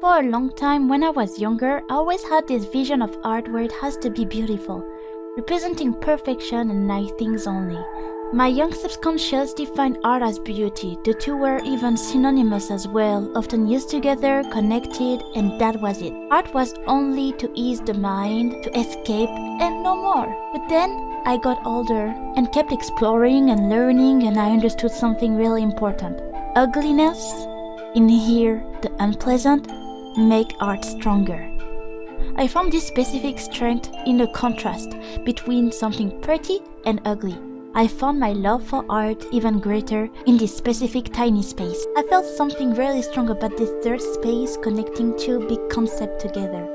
For a long time, when I was younger, I always had this vision of art where it has to be beautiful, representing perfection and nice things only. My young subconscious defined art as beauty. The two were even synonymous as well, often used together, connected, and that was it. Art was only to ease the mind, to escape, and no more. But then I got older and kept exploring and learning, and I understood something really important. Ugliness, in here, the unpleasant, make art stronger. I found this specific strength in the contrast between something pretty and ugly. I found my love for art even greater in this specific tiny space. I felt something really strong about this third space connecting two big concepts together.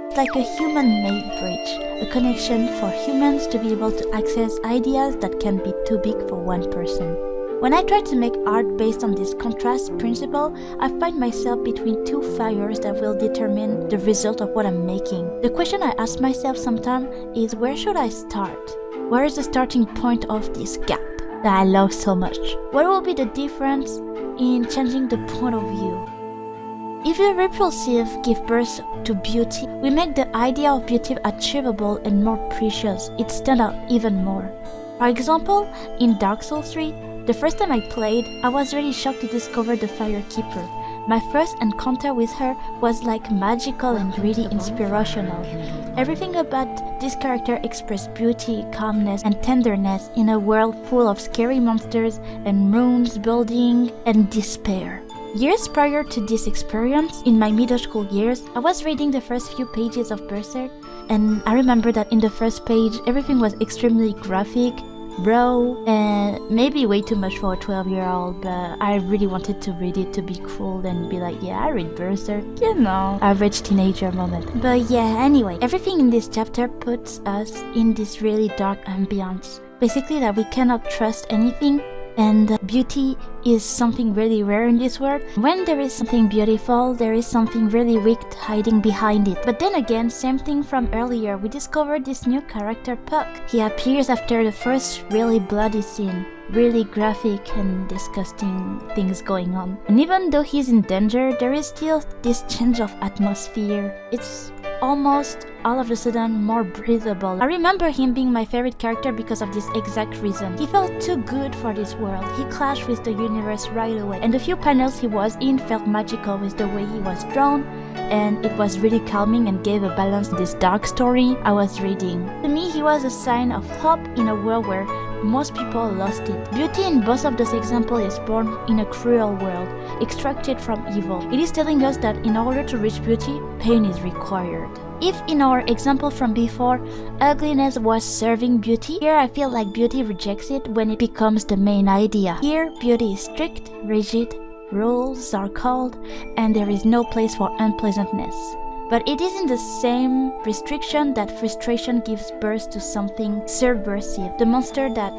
It's like a human-made bridge, a connection for humans to be able to access ideas that can be too big for one person. When I try to make art based on this contrast principle, I find myself between two fires that will determine the result of what I'm making. The question I ask myself sometimes is, where should I start? Where is the starting point of this gap that I love so much? What will be the difference in changing the point of view? If the repulsive give birth to beauty, we make the idea of beauty achievable and more precious. It stands out even more. For example, in Dark Souls 3, the first time I played, I was really shocked to discover the Firekeeper. My first encounter with her was like magical and really inspirational. Everything about this character expressed beauty, calmness, and tenderness in a world full of scary monsters and ruins, building, and despair. Years prior to this experience, in my middle school years, I was reading the first few pages of Berserk, and I remember that in the first page, everything was extremely graphic, raw, and maybe way too much for a 12-year-old, but I really wanted to read it to be cool and be like, yeah, I read Berserk, you know, average teenager moment. But yeah, anyway, everything in this chapter puts us in this really dark ambience. Basically that we cannot trust anything, and beauty is something really rare in this world. When there is something beautiful, there is something really wicked hiding behind it. But then again, same thing from earlier, we discovered this new character, Puck. He appears after the first really bloody scene. Really graphic and disgusting things going on. And even though he's in danger, there is still this change of atmosphere. It's almost all of a sudden more breathable. I remember him being my favorite character because of this exact reason. He felt too good for this world. He clashed with the universe right away. And the few panels he was in felt magical with the way he was drawn, and it was really calming and gave a balance to this dark story I was reading. To me, he was a sign of hope in a world where most people lost it. Beauty in both of those examples is born in a cruel world, extracted from evil. It is telling us that in order to reach beauty, pain is required. If in our example from before, ugliness was serving beauty, here I feel like beauty rejects it when it becomes the main idea. Here, beauty is strict, rigid, rules are called, and there is no place for unpleasantness. But it is in the same restriction that frustration gives birth to something subversive. The monster that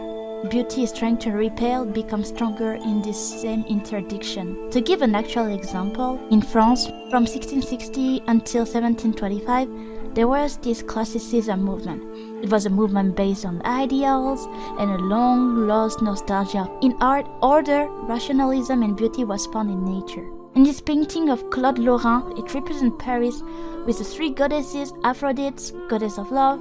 beauty is trying to repel becomes stronger in this same interdiction. To give an actual example, in France, from 1660 until 1725, there was this Classicism movement. It was a movement based on ideals and a long-lost nostalgia. In art, order, rationalism, and beauty was found in nature. In this painting of Claude Lorrain, it represents Paris with the three goddesses: Aphrodite, goddess of love;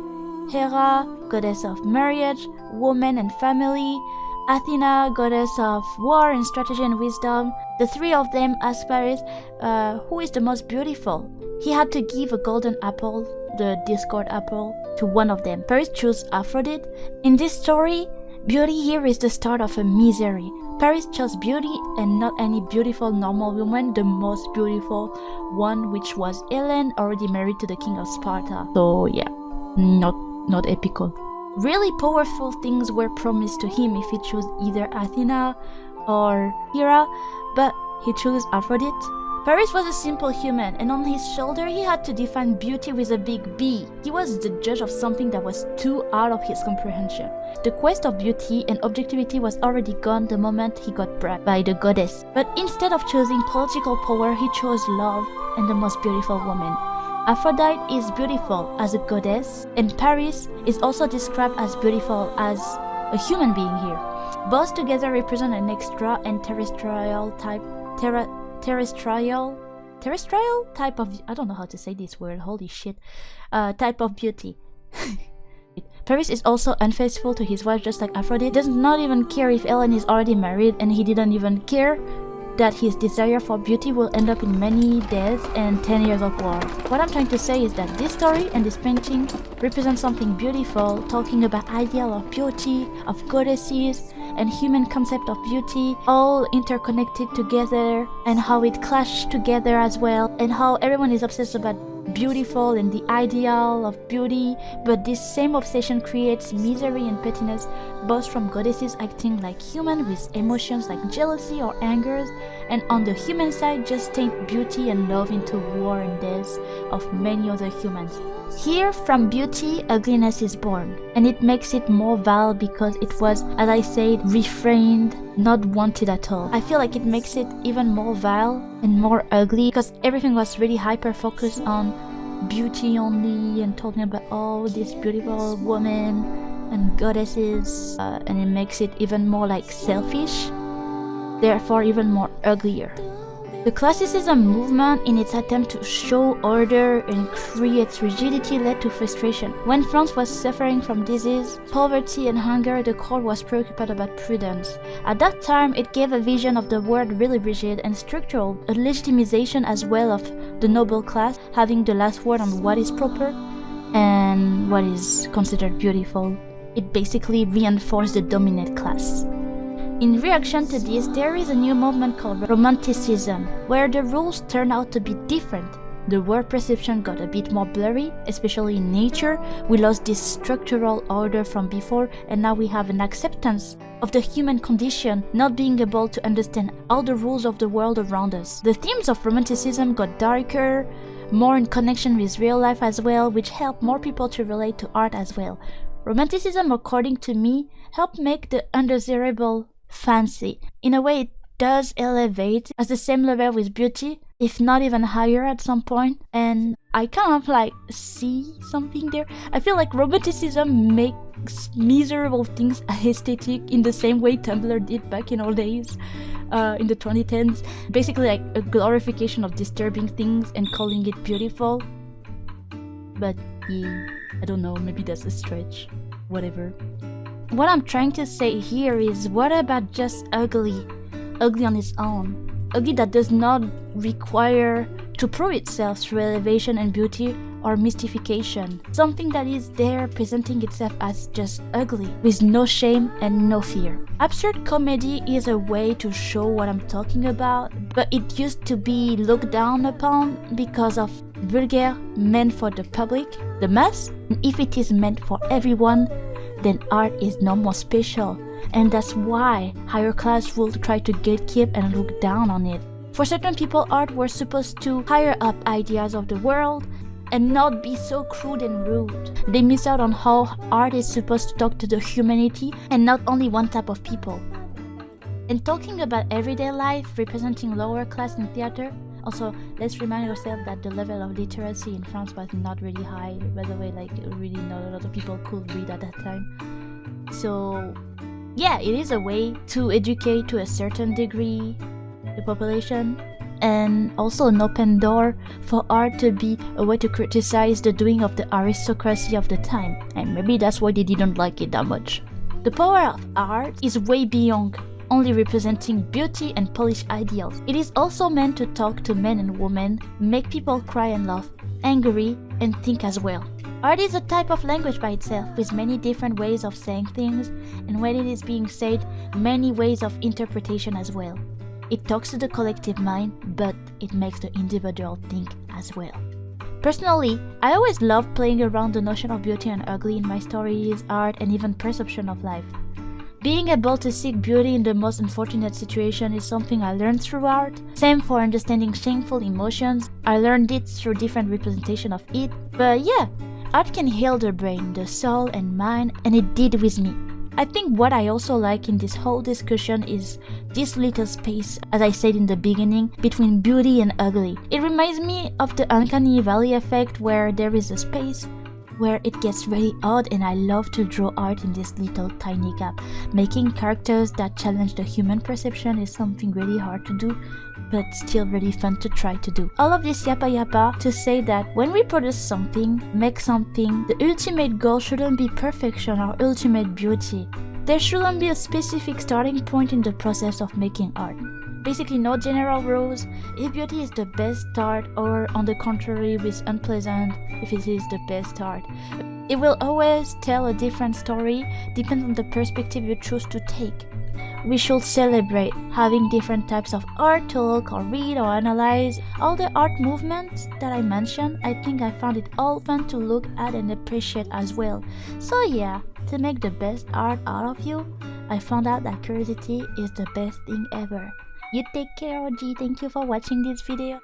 Hera, goddess of marriage, woman and family; Athena, goddess of war and strategy and wisdom. The three of them asked Paris, who is the most beautiful? He had to give a golden apple, the discord apple, to one of them. Paris chose Aphrodite. In this story, beauty here is the start of a misery. Paris chose beauty and not any beautiful normal woman, the most beautiful one, which was Helen, already married to the king of Sparta. So yeah, not epical. Really powerful things were promised to him if he chose either Athena or Hera, but he chose Aphrodite. Paris was a simple human, and on his shoulder he had to define beauty with a big B. He was the judge of something that was too out of his comprehension. The quest of beauty and objectivity was already gone the moment he got bribed by the goddess. But instead of choosing political power, he chose love and the most beautiful woman. Aphrodite is beautiful as a goddess, and Paris is also described as beautiful as a human being here. Both together represent an extra and terrestrial terrestrial type of, I don't know how to say this word, holy shit, type of beauty. Paris is also unfaithful to his wife, just like Aphrodite. Does not even care if Helen is already married, and he didn't even care that his desire for beauty will end up in many deaths and 10 years of war. What I'm trying to say is that this story and this painting represent something beautiful, talking about ideal of beauty, of goddesses, and human concept of beauty, all interconnected together, and how it clashed together as well, and how everyone is obsessed about beautiful and the ideal of beauty, but this same obsession creates misery and pettiness, both from goddesses acting like human with emotions like jealousy or anger, and on the human side just take beauty and love into war and death of many other humans. Here, from beauty, ugliness is born, and it makes it more vile because it was, as I said, refrained, not wanted at all. I feel like it makes it even more vile and more ugly because everything was really hyper-focused on beauty only and talking about all these beautiful women and goddesses, and it makes it even more like selfish, therefore even more uglier. The Classicism movement, in its attempt to show order and create rigidity, led to frustration. When France was suffering from disease, poverty and hunger, the court was preoccupied about prudence. At that time, it gave a vision of the world really rigid and structural, a legitimization as well of the noble class having the last word on what is proper and what is considered beautiful. It basically reinforced the dominant class. In reaction to this, there is a new movement called Romanticism, where the rules turn out to be different. The world perception got a bit more blurry, especially in nature. We lost this structural order from before, and now we have an acceptance of the human condition, not being able to understand all the rules of the world around us. The themes of Romanticism got darker, more in connection with real life as well, which helped more people to relate to art as well. Romanticism, according to me, helped make the undesirable fancy. In a way, it does elevate as the same level with beauty, if not even higher at some point, and I kind of like see something there. I feel like Romanticism makes miserable things aesthetic in the same way Tumblr did back in old days, in the 2010s. Basically like a glorification of disturbing things and calling it beautiful. But yeah, I don't know, maybe that's a stretch, whatever. What I'm trying to say here is, what about just ugly? Ugly on its own. Ugly that does not require to prove itself through elevation and beauty or mystification. Something that is there presenting itself as just ugly, with no shame and no fear. Absurd comedy is a way to show what I'm talking about, but it used to be looked down upon because of vulgar, meant for the public, the mass, and if it is meant for everyone, then art is no more special, and that's why higher class will try to gatekeep and look down on it. For certain people, art was supposed to higher up ideas of the world and not be so crude and rude. They miss out on how art is supposed to talk to the humanity and not only one type of people. And talking about everyday life representing lower class in theater, also, let's remind ourselves that the level of literacy in France was not really high. By the way, like, really not a lot of people could read at that time. So, yeah, it is a way to educate to a certain degree the population, and also an open door for art to be a way to criticize the doing of the aristocracy of the time. And maybe that's why they didn't like it that much. The power of art is way beyond only representing beauty and polished ideals. It is also meant to talk to men and women, make people cry and laugh, angry and think as well. Art is a type of language by itself, with many different ways of saying things, and when it is being said, many ways of interpretation as well. It talks to the collective mind, but it makes the individual think as well. Personally, I always love playing around the notion of beauty and ugly in my stories, art, and even perception of life. Being able to seek beauty in the most unfortunate situation is something I learned through art. Same for understanding shameful emotions. I learned it through different representation of it. But yeah, art can heal the brain, the soul and mind, and it did with me. I think what I also like in this whole discussion is this little space, as I said in the beginning, between beauty and ugly. It reminds me of the uncanny valley effect, where there is a space where it gets really odd, and I love to draw art in this little tiny gap. Making characters that challenge the human perception is something really hard to do, but still really fun to try to do. All of this yappa to say that when we produce something, make something, the ultimate goal shouldn't be perfection or ultimate beauty. There shouldn't be a specific starting point in the process of making art. Basically, no general rules. If beauty is the best art, or on the contrary, with unpleasant if it is the best art. It will always tell a different story, depending on the perspective you choose to take. We should celebrate having different types of art to look or read or analyze. All the art movements that I mentioned, I think I found it all fun to look at and appreciate as well. So yeah, to make the best art out of you, I found out that curiosity is the best thing ever. You take care, OG. Thank you for watching this video.